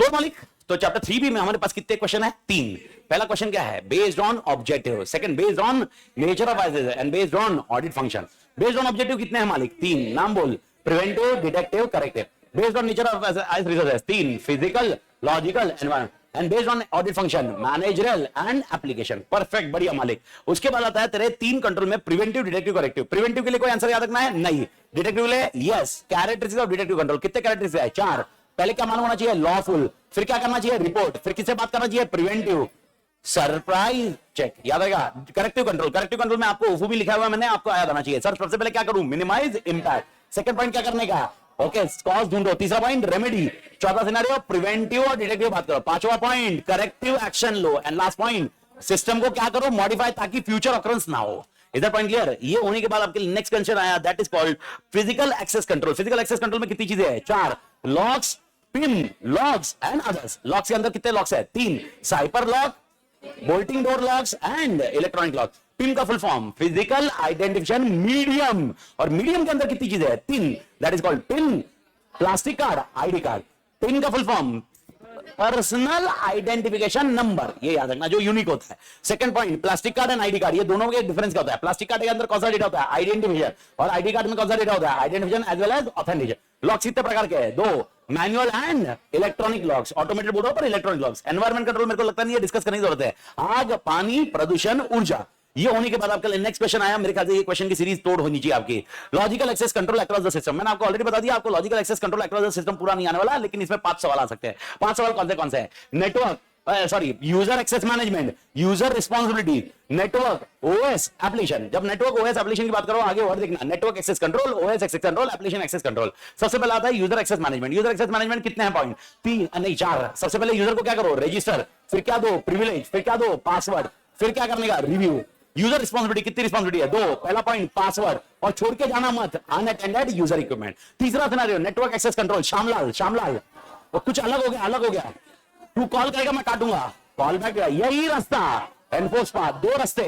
Good मालिक। तो chapter 3 भी में हमारे पास कितने क्वेश्चन है? 3। पहला क्वेश्चन क्या है? Based on objective. Second based on nature of एसेस and based on audit function. Based on objective कितने हैं मालिक? 3। नाम बोल। Preventive, detective, corrective. Based on nature of resources 3। Physical, logical, environment. And based on audit function managerial and application. Perfect, बढ़िया मालिक। उसके बाद आता है तेरे 3 कंट्रोल में प्रिवेंटिव, डिटेक्टिव, करेक्टिव। प्रिवेंटिव के लिए कोई आंसर याद रखना है? नहीं। डिटेक्टिव के लिए yes. Characteristics of detective control, कितने कैरेक्टरिस्टिक्स है? 4। पहले क्या मालूम होना चाहिए? लॉफुल। फिर क्या करना चाहिए? रिपोर्ट। फिर किससे बात करना चाहिए? प्रिवेंटिव। सरप्राइज चेक याद रहेगा। करेक्टिव कंट्रोल, करेक्टिव कंट्रोल में आपको उफू भी लिखा हुआ है, मैंने आपको याद आना चाहिए। सर सबसे पहले क्या करूं? Minimise impact. सेकंड पॉइंट क्या करने का? ओके, कॉज ढूंढो। तीसरा पॉइंट रेमेडी। चौथा सिनेरियो प्रिवेंटिव और डिटेक्टिव बात करो। पांचवा point corrective action low. And last point system को क्या करो? मॉडिफाई, ताकि फ्यूचर ऑकरेंस ना हो। इधर पॉइंट क्लियर? ये होने के बाद आपके नेक्स्ट क्वेश्चन आया, that is called physical access control. Physical access control में कितनी चीजें हैं? 4। Locks, PIN, locks and others. Locks के अंदर कितने लॉक्स है? 3। Cipher lock, bolting door locks and electronic lock. PIN का full form physical identification medium. और मीडियम के अंदर कितनी चीजें हैं? 3। That is called PIN, plastic card, ID card. PIN का full form personal identification number, ये याद रखना, जो यूनिक होता है। Second point plastic card and ID card, ये दोनों के डिफरेंस क्या होता है? प्लास्टिक कार्ड के अंदर कौन सा डेटा होता है? आइडेंटिफिकेशन। और आईडी कार्ड में कौन सा डेटा होता है? Identification as well as authentication. Locks कितने प्रकार के हैं? 2। Manual and electronic locks. Automated board पर इलेक्ट्रॉनिक लॉक्स। एनवायरमेंट कंट्रोल मेरे को लगता नहीं है डिस्कस करने की जरूरत है। आग, पानी, प्रदूषण, ऊर्जा। ये होने के बाद आपका नेक्स्ट क्वेश्चन आया, मेरे ख्याल से ये क्वेश्चन की सीरीज तोड़ होनी चाहिए आपकी। Logical access control across the system. मैंने आपको ऑलरेडी बता दिया, आपको logical access control across the system पूरा नहीं आने वाला, लेकिन इसमें 5 सवाल आ सकते हैं। 5 सवाल कौन से हैं? Network, sorry, user access management, user responsibility, network, OS, application. जब नेटवर्क, ओएस, एप्लीकेशन की बात करो, आगे वर्ड देखना, network access control, OS access control, application access control. सबसे पहले आता है user access management. User access management कितने हैं पॉइंट? 3 नहीं 4। सबसे पहले यूजर को क्या करो? रजिस्टर। फिर क्या दो? प्रिविलेज। फिर क्या दो? पासवर्ड। फिर क्या करने का? रिव्यू। यूजर रिस्पॉन्सिबिलिटी, कितनी रिस्पॉन्सिबिलिटी है? 2। पहला पॉइंट पासवर्ड, और छोड़ के जाना मत अनअटेंडेड यूजर इक्विपमेंट। तीसरा scenario network access control. Shyamlal वो कुछ अलग हो गया। तू कॉल करेगा, मैं काटूंगा, कॉल बैक, यही रास्ता। एनफोर्स पाथ, 2 रास्ते,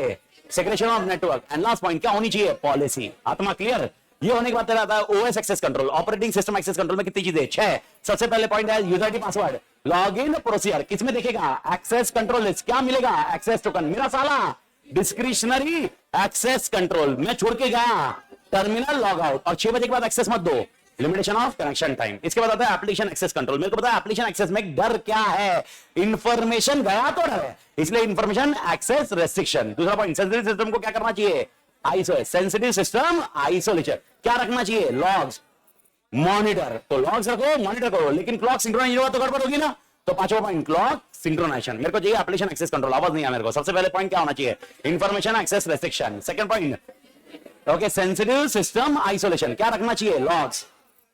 segregation of network. And last point क्या होनी चाहिए? पॉलिसी। आत्मा क्लियर? ये होने के बाद तेरा आता है OS access control. Operating system access control में कितनी चीजें? 6। सबसे पहले पॉइंट है user ID password. Login procedure किसमें देखेगा? Access control list. क्या मिलेगा? Access token. मेरा साला डिस्क्रिशनरी एक्सेस कंट्रोल में छोड़ के गया टर्मिनल लॉग आउट, और 6 बजे के बाद एक्सेस मत दो। Limitation of connection time. इसके बाद आता है एप्लीकेशन एक्सेस कंट्रोल। मेरे को पता है एप्लीकेशन एक्सेस में डर क्या है? इंफॉर्मेशन गया तो डर है, इसलिए इंफॉर्मेशन एक्सेस रेस्ट्रिक्शन। दूसरा पॉइंट सेंसिटिव सिस्टम को क्या करना चाहिए? आइसो। Sensitive system isolation. क्या रखना चाहिए? Logs, monitor. तो लॉग्स रखो, मॉनिटर करो, लेकिन क्लॉक सिंक्रोनाइज हुआ तो गड़बड़ होगी ना। तो 5वां पॉइंट क्लॉक सिंक्रोनाइजेशन। मेरे को चाहिए एप्लीकेशन एक्सेस कंट्रोल। आवाज नहीं है मेरे को। सबसे पहले पॉइंट क्या होना चाहिए? Information access restriction. Second point okay, sensitive system isolation. क्या रखना चाहिए? Logs,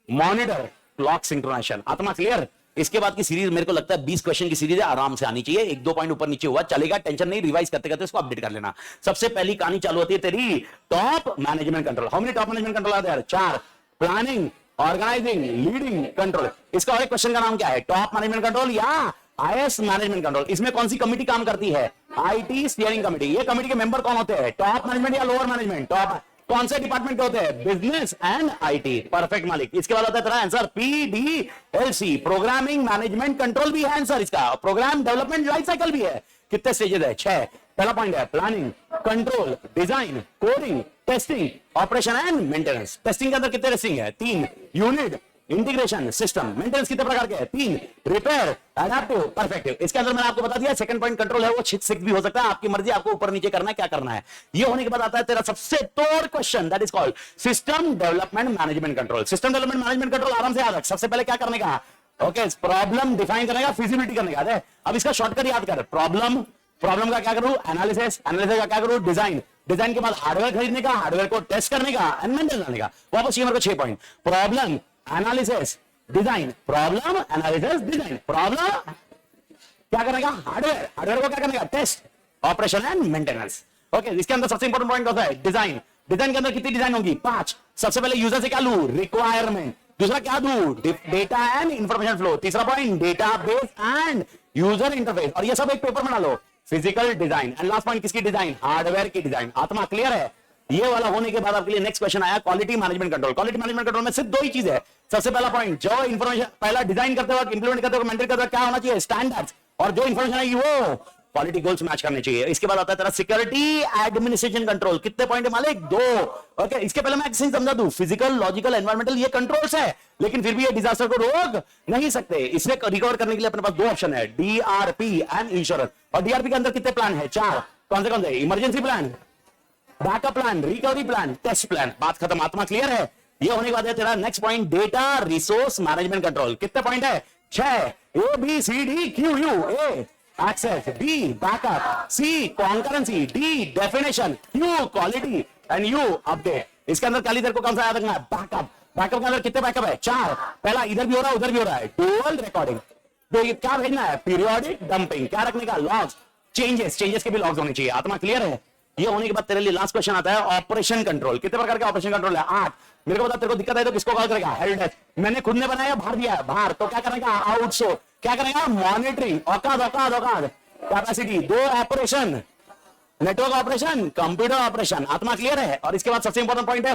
monitor, clock synchronisation. आत्मा क्लियर? इसके बाद की सीरीज मेरे को लगता है 20 क्वेश्चन की सीरीज है, आराम से आनी चाहिए। 1-2 पॉइंट ऊपर नीचे हुआ चलेगा, टेंशन नहीं, रिवाइज करते करते इसको अपडेट कर लेना। सबसे पहली कहानी चालू होती है तेरी top management control. How many top management control आते हैं? 4। Planning, organising, leading control. इसका और एक क्वेश्चन का नाम क्या है? टॉप मैनेजमेंट कंट्रोल या आईएस मैनेजमेंट कंट्रोल। इसमें कौन सी कमिटी काम करती है? IT steering committee. ये कमिटी के मेंबर कौन होते हैं? टॉप मैनेजमेंट या लोअर मैनेजमेंट? टॉप। कौन से डिपार्टमेंट के होते हैं? Business and IT. परफेक्ट मालिक। इसके बाद आता है तेरा आंसर पीडीएलसी, प्रोग्रामिंग मैनेजमेंट कंट्रोल भी है आंसर इसका। प्रोग्राम डेवलपमेंट लाइफ साइकिल भी है। कितने स्टेजेस है? 6। पहला पॉइंट है planning, control, design, coding, testing, operation and maintenance. Testing के अंदर कितने टेस्टिंग है? 3। Unit, integration, system. मेंटेनेंस कितने प्रकार के हैं? 3। Repair, adaptive, perfective. इसके अंदर मैंने आपको बता दिया सेकंड पॉइंट कंट्रोल है वो 6 भी हो सकता है, आपकी मर्जी, आपको ऊपर नीचे करना है, क्या करना है। ये होने के बाद आता है तेरा सबसे तोड़ question, that is called system development management control. System development management control आराम से याद रख। सबसे पहले क्या करने का? ओके, प्रॉब्लम डिफाइन करने का, फिजिबिलिटी करने का। अब इसका शॉर्टकट याद कर। प्रॉब्लम का क्या करूं? एनालिसिस का क्या करूं? डिजाइन के बाद हार्डवेयर खरीदने का, हार्डवेयर को टेस्ट करने का एंड मेंटेन करने का। वापस ये मेरे को 6 point. Problem, analysis, design, problem, analysis, design. Problem क्या करने का? हार्डवेयर को क्या करने का? Test, operation and maintenance. Okay, इसके अंदर सबसे इंपॉर्टेंट पॉइंट होता है डिजाइन। डिजाइन के अंदर कितनी डिजाइन होगी? 5। सबसे पहले यूजर से क्या लू? रिक्वायरमेंट। दूसरा क्या दू? Data and information flow. तीसरा point database and user interface. और ये सब एक पेपर बना लो, physical design. And last point किसकी डिजाइन? हार्डवेयर की डिजाइन। आत्मा क्लियर है? ये वाला होने के बाद आपके लिए नेक्स्ट क्वेश्चन आया quality management control. Quality management control में सिर्फ 2 ही चीज है। सबसे पहला पॉइंट, जो इंफॉर्मेशन पहला डिजाइन करते वक्त, इंप्लीमेंट करते वक्त, मेंटेन करते वक्त क्या होना चाहिए, स्टैंडर्ड्स, और जो इंफॉर्मेशन है वो क्वालिटी गोल्स मैच करने चाहिए। इसके बाद आता है तेरा सिक्योरिटी एडमिनिस्ट्रेशन कंट्रोल। कितने पॉइंट है मालिक, 2। ओके, इसके पहले मैं एक्शन समझा दूं, फिजिकल, लॉजिकल, एनवायरमेंटल, ये कंट्रोल्स है, लेकिन फिर भी ये डिजास्टर को रोक नहीं सकते। इसे रिकवर करने के लिए अपने पास 2 ऑप्शन है, डीआरपी एंड इंश्योरेंस। और डीआरपी के अंदर कितने प्लान है, 4। कौन से, emergency plan, backup plan, recovery plan, test plan. बात खत्म, आत्मा क्लियर है। ये होने के बाद है तेरा next point, data resource management control. कितने पॉइंट है, 6। A B C D Q U, A access, B backup, C concurrency, D definition, Q quality and U update. इसके अंदर खाली तेरे को कौन सा याद रखना है, बैकअप। बैकअप के अंदर कितने बैकअप है, 4। पहला इधर भी हो रहा है उधर भी हो रहा है, डुअल रिकॉर्डिंग। तो क्या भेजना है, पीरियोडिक डंपिंग। क्या रखने का, लॉग्स, चेंजेस के भी लॉग्स होने चाहिए। आत्मा क्लियर है। ये होने के बाद तेरे लिए लास्ट क्वेश्चन आता है, ऑपरेशन कंट्रोल। कितने प्रकार के ऑपरेशन कंट्रोल है, 8। मेरे को बता, तेरे को दिक्कत है तो किसको कॉल करेगा, हेल्प डेस्क। मैंने खुद ने बनाया, बाहर दिया है, बाहर, तो क्या करेगा, आउटसोर्स। क्या करेगा, मॉनिटरिंग, औकात, capacity. 2 operation, network operation, computer operation. आत्मा क्लियर है। और इसके बाद सबसे इंपॉर्टेंट पॉइंट है,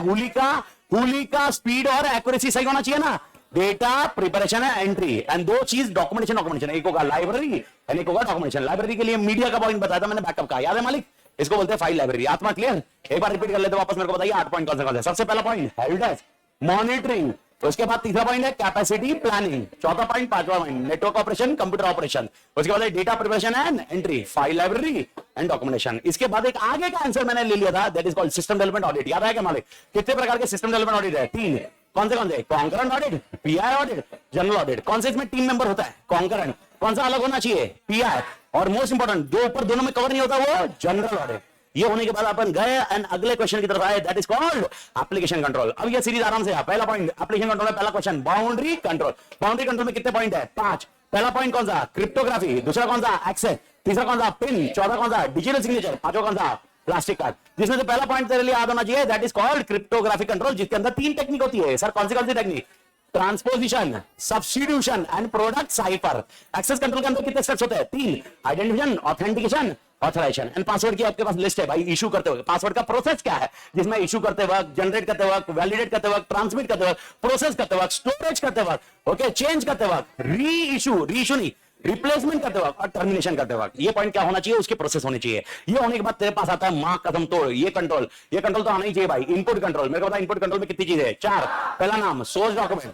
हुली का स्पीड और एक्यूरेसी सही होना चाहिए ना। डेटा प्रिपरेशन है, एंट्री, एंड 2 चीज डॉक्यूमेंटेशन। एक होगा लाइब्रेरी एंड एक होगा डॉक्यूमेंटेशन। लाइब्रेरी के लिए मीडिया का पॉइंट बताया था मैंने, बैकअप का, याद है मालिक, इसको बोलते हैं फाइल लाइब्रेरी। आत्मा क्लियर। एक बार रिपीट कर लेते वापस, मेरे को बताइए 8 पॉइंट कौन से। सबसे पहला पॉइंट हेल्प डेस्क, मॉनिटरिंग। उसके बाद तीसरा पॉइंट है कैपेसिटी प्लानिंग। चौथा पॉइंट, 5वां point, network operation, computer operation. उसके बाद data preparation and entry, file library and documentation. इसके बाद एक आगे का आंसर मैंने ले लिया था, that is called system development audit. याद है क्या मालिक, कितने प्रकार के सिस्टम डेवलपमेंट ऑडिट है, 3। कौन से, concurrent audit, pi audit, general audit. कौन से इसमें टीम मेंबर होता है, कॉन्करेंट। कौन सा अलग होना चाहिए, पीआई। और मोस्ट इंपोर्टेंट, जो ऊपर दोनों में कवर नहीं होता वो जनरल ऑडिट। ये होने के बाद अपन गए एंड अगले क्वेश्चन की तरफ आए, that is called application control. अब ये सीरीज आराम से है। पहला पॉइंट एप्लीकेशन कंट्रोल में, पहला question boundary control. Boundary control में कितने पॉइंट है, 5। पहला पॉइंट कौन सा, क्रिप्टोग्राफी। दूसरा कौन सा, एक्सेस। तीसरा कौन सा, पिन। चौथा कौन सा, डिजिटल सिग्नेचर। पांचवा कौन सा, प्लास्टिक कार्ड। जिसमें से पहला पॉइंट तेरे लिए याद होना चाहिए, that is called cryptography control, जिसके अंदर 3 टेक्निक होती है। सर कौन सी technique, transposition, substitution and product cipher. Access control के अंदर कितने स्टेप्स होते हैं, 3। Identification, authentication, authorization and password की आपके पास लिस्ट है भाई। इशू करते वक्त पासवर्ड का प्रोसेस क्या है, जिसमें इशू करते वक्त, जनरेट करते वक्त, वैलिडेट करते वक्त, ट्रांसमिट करते वक्त, प्रोसेस करते वक्त, स्टोरेज करते वक्त, ओके, चेंज करते वक्त, री इशू नहीं, रिप्लेसमेंट करते वक्त और टर्मिनेशन करते वक्त। ये पॉइंट क्या होना चाहिए, उसके प्रोसेस होने चाहिए। ये होने के बाद तेरे पास आता है माँ कदम तोड़, ये कंट्रोल तो आना ही चाहिए भाई। इनपुट कंट्रोल, मेरे को पता इनपुट कंट्रोल में कितनी चीजें है, 4। पहला नाम, source document,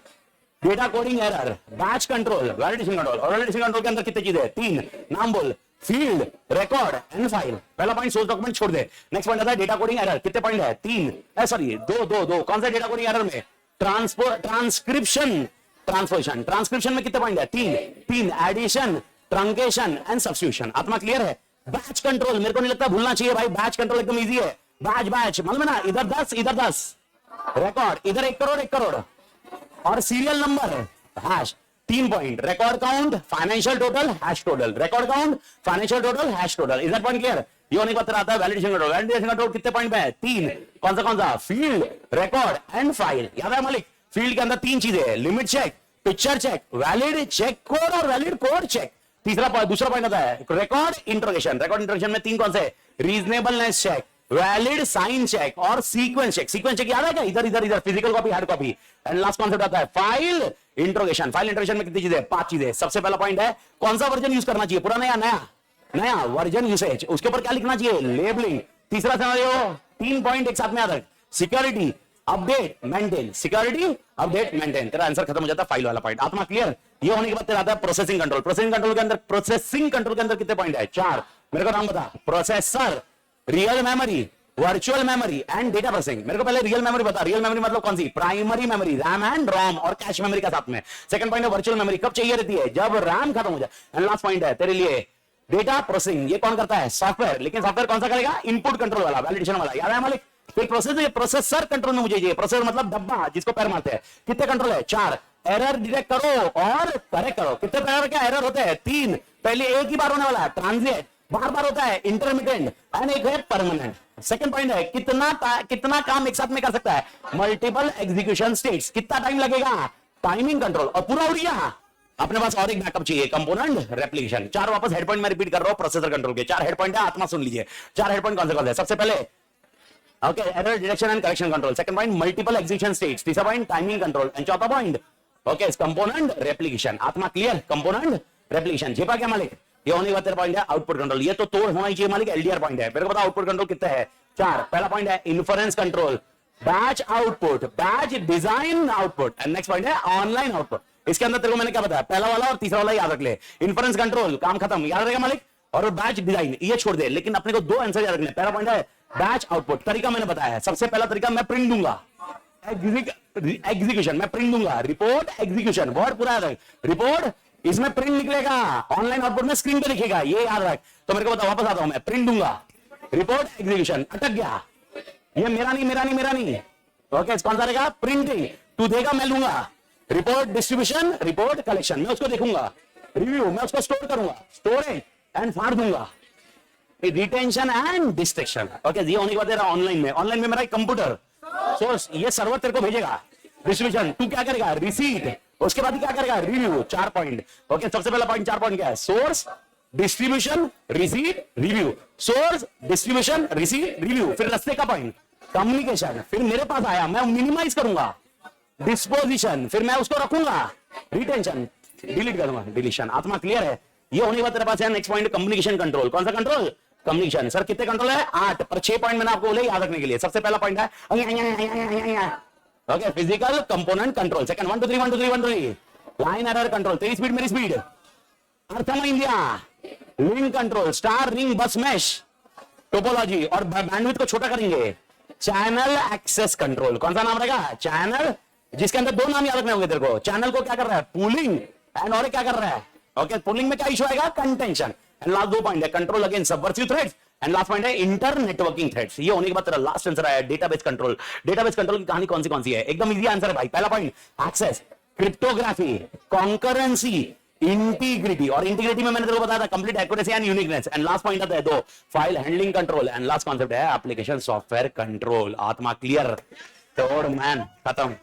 data coding error, batch control, validation control. और वैलिडेशन कंट्रोल के अंदर कितनी चीजें है, 3। नाम बोल, फील्ड, रिकॉर्ड एंड फाइल। पहला पॉइंट सोर्स डॉक्यूमेंट छोड़ दे। नेक्स्ट पॉइंट आता है डेटा कोडिंग एरर। कितने पॉइंट है, 3। सॉरी 2। कौन सा डेटा कोडिंग एरर में, ट्रांसक्रिप्शन, ट्रांसक्रिप्शन में कितने पॉइंट है, 3। Addition, truncation and substitution. आत्मा क्लियर है। बैच कंट्रोल मेरे को नहीं लगता भूलना चाहिए भाई, बैच कंट्रोल एकदम इजी है। बैच मालूम है ना, इधर 10 इधर 10, रिकॉर्ड इधर 1 करोड़ और serial number hash. 3 point, record count, financial total, hash total. Record count, financial total, hash total. इधर पॉइंट क्लियर। ये होने के बाद आता है वैलिडेशन कंट्रोल। वैलिडेशन कंट्रोल कितने पॉइंट में है, 3। कौन सा, फील्ड, रिकॉर्ड एंड फाइल। याद है मालिक, फील्ड के अंदर 3 चीजें है, limit check, picture check, valid check code और वैलिड कोड चेक। दूसरा पॉइंट आता है रिकॉर्ड इंट्रोगेशन। रिकॉर्ड इंट्रोगेशन में 3 कौन से, reasonableness check, valid sign check और सीक्वेंस चेक। सीक्वेंस चेक याद है क्या, इधर physical copy, hard copy. And last concept आता है फाइल इंट्रोगेशन। फाइल इंट्रोगेशन में कितनी चीजें, 5 चीजें। सबसे पहला पॉइंट है कौन सा वर्जन यूज करना चाहिए, पुराना या नया वर्जन यूसेज। उसके ऊपर क्या लिखना चाहिए, लेबलिंग। तीसरा समझो, 3 पॉइंट एक साथ में आता है, security, update, maintain. Security, update, maintain. तेरा आंसर खत्म हो जाता है फाइल वाला पॉइंट। आत्मा क्लियर। ये होने के बाद तेरा आता है प्रोसेसिंग कंट्रोल। प्रोसेसिंग कंट्रोल के अंदर कितने पॉइंट है, 4। मेरे को नाम बता, processor, real memory, virtual memory and data processing. मेरे को पहले रियल मेमोरी बता। रियल मेमोरी मतलब कौन सी, प्राइमरी मेमोरी, रैम एंड रोम और कैश मेमोरी का साथ में। सेकंड पॉइंट है वर्चुअल मेमोरी, कब चाहिए रहती है, जब रैम खत्म हो जाए। एंड लास्ट पॉइंट है तेरे लिए डेटा प्रोसेसिंग। ये कौन करता है, सॉफ्टवेयर। लेकिन सॉफ्टवेयर कौन सा करेगा, इनपुट कंट्रोल वाला, वैलिडेशन वाला। याद है मालिक। फिर प्रोसेसर कंट्रोल में मुझे चाहिए। प्रोसेसर मतलब डब्बा जिसको पैर मारते हैं। कितने कंट्रोल है, 4। एरर डिटेक्ट करो और करेक्ट करो। कितने प्रकार के एरर होते हैं, 3। पहले एक ही बार होने वाला है, ट्रांजिट, बार होता है, इंटरमिटेंट एंड एक है परमानेंट। सेकंड पॉइंट है कितना काम एक साथ में कर सकता है, मल्टीपल एग्जीक्यूशन स्टेट्स। कितना टाइम लगेगा, टाइमिंग कंट्रोल। और पूरा उड़ गया, अपने पास और एक बैकअप चाहिए, कंपोनेंट रेप्लिकेशन। 4 वापस हेड पॉइंट में रिपीट कर रहा हूं प्रोसेसर कंट्रोल के। 4 हेड पॉइंट है, आत्मा सुन लीजिए। 4 हेड पॉइंट कौन से सबसे पहले okay, error detection and correction control. Second point multiple execution states. तीसरा पॉइंट टाइमिंग कंट्रोल एंड चौथा पॉइंट ओके, कंपोनेंट रेप्लिकेशन, आत्मा क्लियर, कंपोनेंट रेप्लिकेशन। जेपा क्या मालिक, ये होने के बाद तेरा पॉइंट है आउटपुट कंट्रोल, ये तो तोड़ होना चाहिए मालिक, एलडीआर पॉइंट है। मेरे को पता आउटपुट कंट्रोल कितना है, 4। पहला पॉइंट है inference control, batch output, batch design output, and next point है ऑनलाइन आउटपुट। इसके अंदर तेरे को मैंने क्या बताया, पहला वाला और तीसरा वाला याद रख ले। इन्फ्रेंस कंट्रोल काम खत्म, याद रहेगा मालिक, और बैच डिजाइन ये छोड़ दे, लेकिन अपने को 2 आंसर याद रखने। पहला पॉइंट है बैच आउटपुट, तरीका मैंने बताया है। सबसे पहला तरीका मैं प्रिंट दूंगा, एग्जीक्यूशन मैं प्रिंट दूंगा, रिपोर्ट एग्जीक्यूशन, वर्ड पूरा याद रख, रिपोर्ट इसमें प्रिंट निकलेगा, ऑनलाइन आउटपुट में स्क्रीन पे दिखेगा, ये याद रख। तो मेरे को बता, वापस आता हूं मैं, प्रिंट दूंगा, रिपोर्ट एग्जीक्यूशन, अटक गया, ये मेरा नहीं। ओके, कौन सा रहेगा, प्रिंटिंग, तू देगा मैं लूंगा, रिपोर्ट डिस्ट्रीब्यूशन, रिपोर्ट कलेक्शन मैं उसको देखूंगा, रिव्यू मैं उसको स्टोर करूंगा, स्टोरेज एंड फाड़ दूंगा, रिटेंशन एंड डिस्ट्रैक्शन। ओके, ये होने के बाद ऑनलाइन में मेरा कंप्यूटर सोर्स, ये सर्वर तेरे को भेजेगा, डिस्ट्रीब्यूशन तू क्या करेगा, रिसीट, उसके बाद क्या करेगा, रिव्यू। 4 पॉइंट। ओके, सबसे पहला पॉइंट 4 पॉइंट क्या है, source distribution receipt review, source distribution receipt review. फिर रास्ते का पॉइंट कम्युनिकेशन, फिर मेरे पास आया मैं मिनिमाइज करूंगा, डिस्पोजिशन फिर मैं उसको रखूंगा, रिटेंशन डिलीट करूंगा, डिलीशन। आत्मा क्लियर है, ये होने के बाद तेरे पास है नेक्स्ट पॉइंट कम्युनिकेशन कंट्रोल। कौन सा कंट्रोल, कम्युनिकेशन। सर कितने कंट्रोल है, 8, पर 6 पॉइंट मैंने आपको बोले याद रखने के लिए। सबसे पहला पॉइंट है okay, physical component control. Second 1 2 3 1 2 3 1 2 3 line error control, तेरी स्पीड मेरी स्पीड, अर्थम India link control, star ring बस मैश टोपोलॉजी, और बैंडविड्थ को छोटा करेंगे, चैनल एक्सेस कंट्रोल। कौन सा नाम रहेगा, चैनल, जिसके अंदर 2 नाम याद रखने होंगे तेरे को। चैनल को क्या कर रहा है, पूलिंग, एंड और क्या कर रहा है, ओके, पूलिंग में क्या इशू आएगा, कंटेंशन। एंड लास्ट 2 पॉइंट है control against subversive threats, and last point है इंटर नेटवर्किंग थ्रेट्स। ये होने के बाद तेरा लास्ट आंसर है डेटाबेस कंट्रोल। डेटाबेस कंट्रोल की कहानी कौन सी है, एकदम इजी आंसर है भाई। पहला point access, cryptography, concurrency, integrity, और इंटीग्रिटी में मैंने तेरे को बताया था complete accuracy and uniqueness. And last point आता है 2 file handling control, and last concept है एप्लीकेशन सॉफ्टवेयर कंट्रोल। आत्मा क्लियर, तोड़ मैन खत्म।